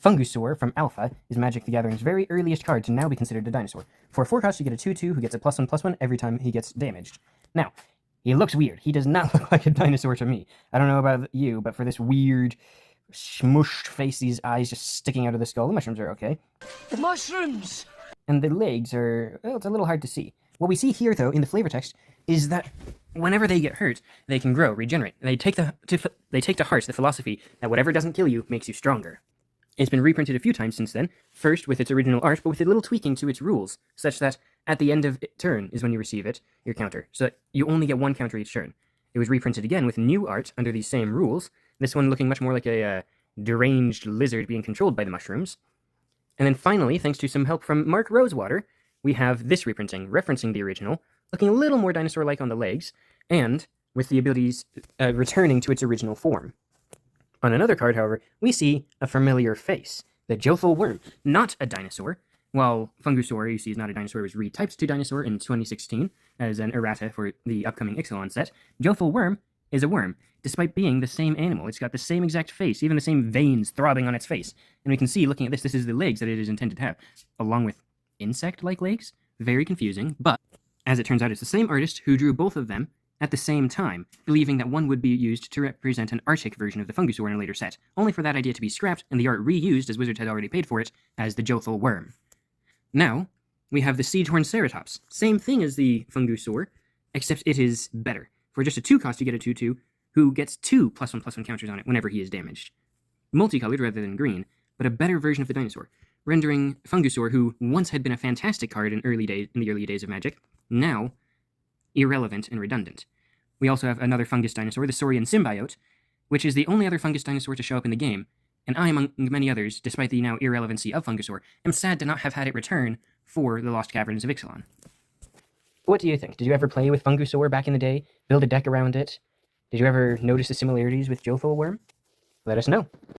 Fungusaur from Alpha is Magic the Gathering's very earliest card to now be considered a dinosaur. For 4 costs, you get a 2/2 who gets a +1/+1 every time he gets damaged. Now, he looks weird. He does not look like a dinosaur to me. I don't know about you, but for this weird, smushed face, these eyes just sticking out of the skull, the mushrooms are okay. The mushrooms! And the legs are, well, it's a little hard to see. What we see here, though, in the flavor text, is that whenever they get hurt, they can grow, regenerate. They take to heart the philosophy that whatever doesn't kill you makes you stronger. It's been reprinted a few times since then, first with its original art, but with a little tweaking to its rules, such that at the end of turn is when you receive it, your counter, so that you only get 1 counter each turn. It was reprinted again with new art under these same rules, this one looking much more like a deranged lizard being controlled by the mushrooms. And then finally, thanks to some help from Mark Rosewater, we have this reprinting, referencing the original, looking a little more dinosaur-like on the legs, and with the abilities returning to its original form. On another card, however, we see a familiar face, the Jothel Worm, not a dinosaur. While Fungusaur, you see, is not a dinosaur, it was retyped to dinosaur in 2016 as an errata for the upcoming Ixalan set. Jothel Worm is a worm, despite being the same animal. It's got the same exact face, even the same veins throbbing on its face. And we can see, looking at this, this is the legs that it is intended to have, along with insect-like legs. Very confusing, but as it turns out, it's the same artist who drew both of them at the same time, believing that one would be used to represent an Arctic version of the Fungusaur in a later set, only for that idea to be scrapped and the art reused, as Wizards had already paid for it, as the Jothel Worm. Now, we have the Siegehorn Ceratops. Same thing as the Fungusaur, except it is better. For just a 2 cost, you get a 2/2, who gets 2 +1/+1 counters on it whenever he is damaged. Multicolored rather than green, but a better version of the dinosaur, rendering Fungusaur, who once had been a fantastic card in the early days of Magic, now irrelevant and redundant. We also have another fungus dinosaur, the Saurian Symbiote, which is the only other fungus dinosaur to show up in the game, and I, among many others, despite the now irrelevancy of Fungusaur, am sad to not have had it return for the Lost Caverns of Ixalan. What do you think? Did you ever play with Fungusaur back in the day? Build a deck around it? Did you ever notice the similarities with Jothel Worm? Let us know.